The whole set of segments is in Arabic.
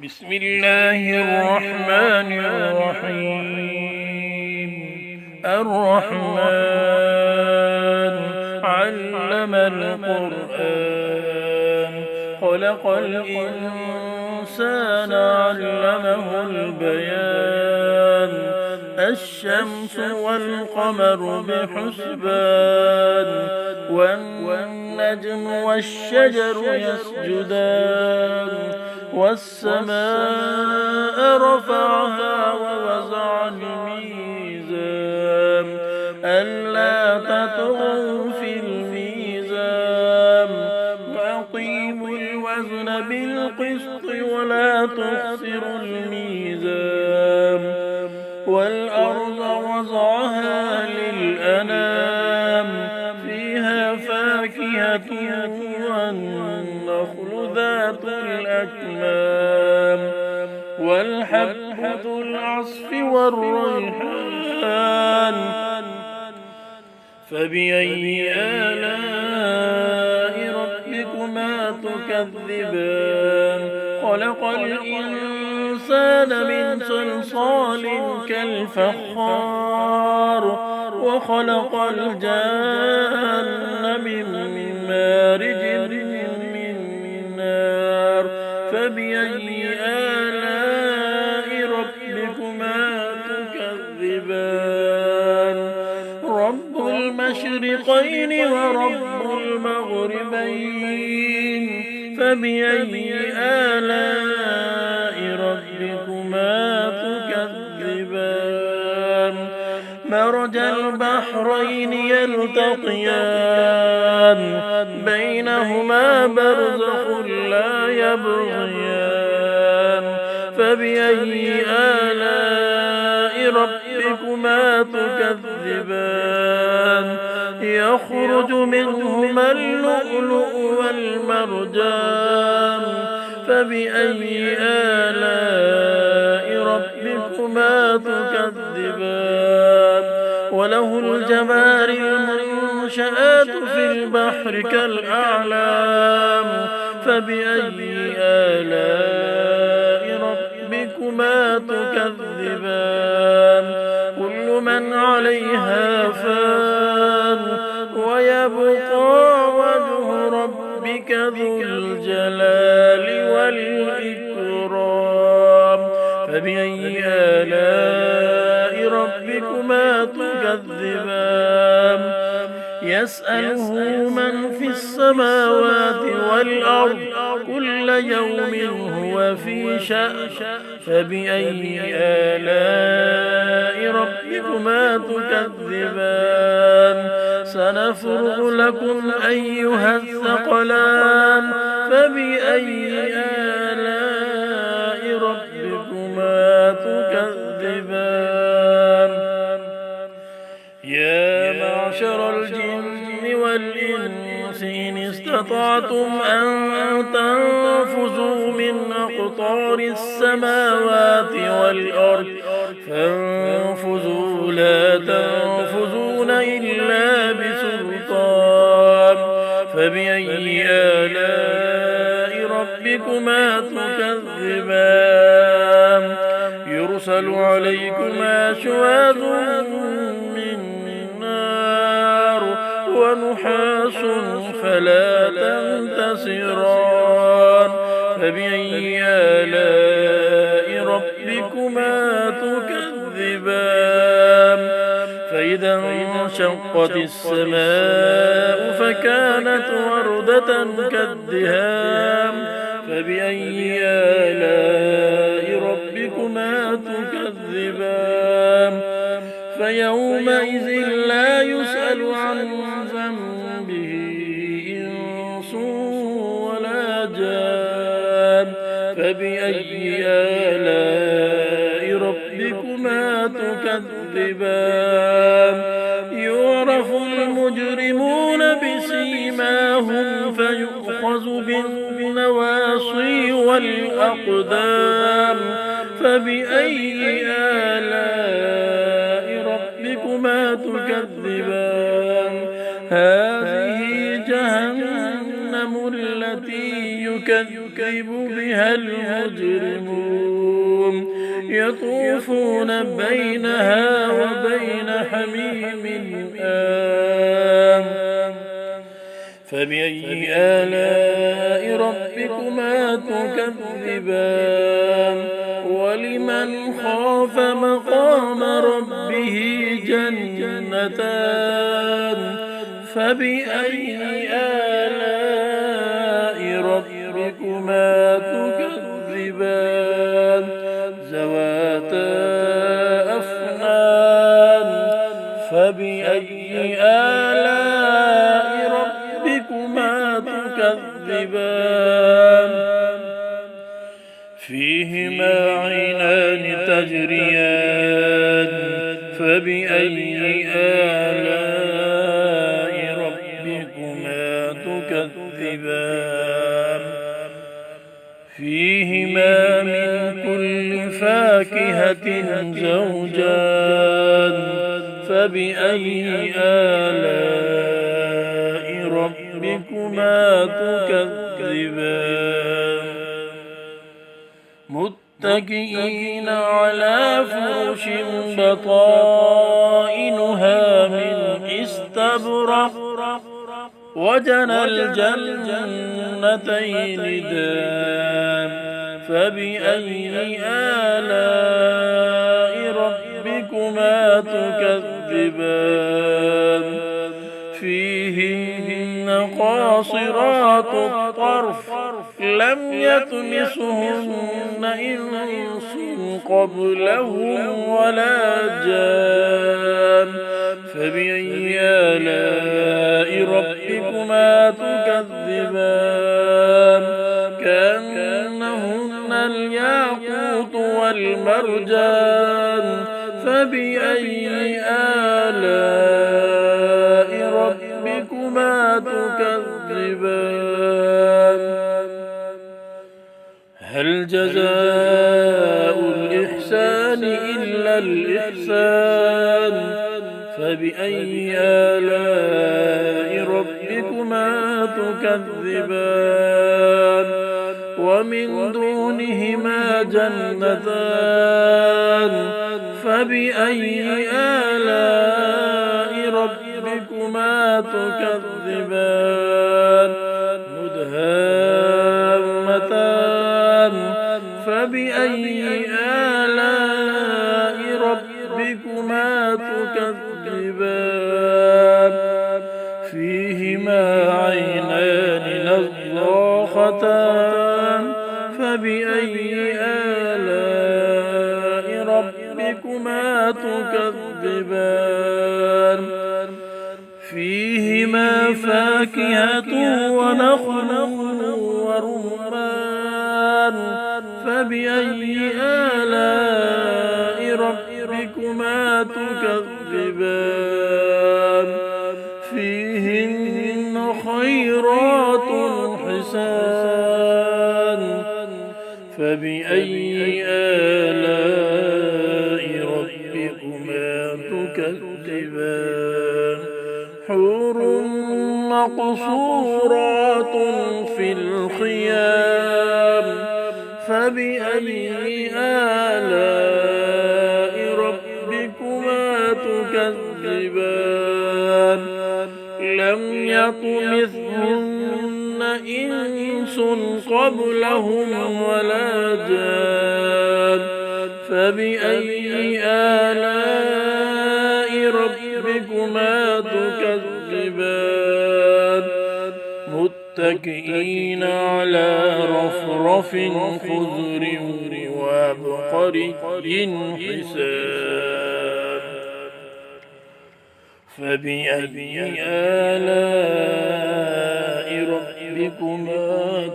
بسم الله الرحمن الرحيم. الرحمن علم القرآن خلق الإنسان علمه البيان. الشمس والقمر بحسبان والنجم والشجر يسجدان. والسماء رفعها ووضع الميزان ألا تطغوا في الميزان وأقيموا الوزن بالقسط ولا تخسروا الميزان. والأرض وضعها للأنام فيها فاكهة والنخل ذات الأكمام والحب ذو العصف والريحان. فبأي آلاء ربكما تكذبان. خلق الإنسان من صلصال كالفخار وخلق الجان من مارج من نار. فبأي آلاء ربكما تكذبان. رب المشرقين ورب المغربين. فبأي آلاء ربكما تكذبان. مرج البحرين يلتقيان بينهما برزخ لا يبغيان. فبأي آلاء ربكما تكذبان. يخرج منهما اللؤلؤ والمرجان. فبأي آلاء ربكما تكذبان. وله الجوار المنشآت في البحر كالأعلام. فبأي آلاء ربكما تكذبان. كل من عليها فان ويبقى وجه ربك ذو الجلال والإكرام. فبأي آلاء ربكما تكذبان. يسأله من في السماوات والأرض كل يوم هو في شأن. فبأي آلاء ربكما تكذبان. سنفرغ لكم أيها الثقلان. فبأي آلاء ربكما تكذبان. يا معشر الجن والإنس إن استطعتم أن تنفذوا من أقطار السماوات والأرض فانفذوا لا تنفذون إلا بسلطان. فبأي آلاء ربكما تكذبان. يرسل عليكما شواظ من نار ونحاس فلا تنتصران. فبأي آلاء ربكما تكذبان. فإذا انشقت السماء فكانت وردة كالدهان. فبأي آلاء ربكما تكذبان. فيومئذ لا يسأل عن ذنبه إنس ولا جان. فبأي آلاء ربكما تكذبان. يعرف المجرمون بسيماهم فيؤخذ بالنواصي والأقدام. فبأي آلاء ربكما تكذبان. هذه جهنم التي يكذب بها بها المجرمون يطوفون بينها وبين حميم آن فبأي آلاء ربكما تكذبان ولمن خاف مقام ربه جنتان فبأي آلاء ربكما تكذبان ذواتا أفنان فبأي آلاء ربكما تكذبان فيهما عينان تجريان فبأي آلاء ربكما تكذبان فيهما من كل فاكهة زوجان فبأي آلاء ربكما تكذبان متكئين على فرش بطائنها من استبرق وجنى الجنتين دان فبأي آلاء ربكما تكذبان فيهن قاصرات الطرف لم يطمسهن إنس قبلهم ولا جان فبأي آلاء ربكما تكذبان كأنهن الياقوت والمرجان فبأي آلاء ربكما تكذبان هل جزاء الإحسان إلا الإحسان فبأي آلاء ربكما تكذبان ومن دونهما جنتان فبأي آلاء ربكما تكذبان مدهامتان فبأي آلاء ربكما تكذبان فيهما عينان نضاختان فبأي آلاء ربكما تكذبان فيهما فاكهة ونخل ورمان فبأي آلاء ربكما تكذبان فيهن خيرات حسان فبأي آلاء ربكما تكذبان حور مقصورات في الخيام فبأي آلاء ربكما تكذبان لم يطمثهن إنس قبلهم ولا جان فبأي آلاء ربكما تكذبان متكئين على رفرف خضر وعبقري حسان فبأي آلاء ربكما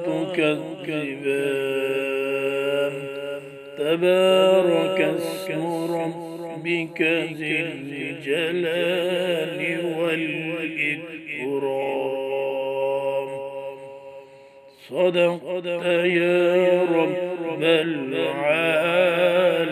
تكذبان تبارك اسم ربك ذي الجلال والإكرام صدقت يا رب العالمين.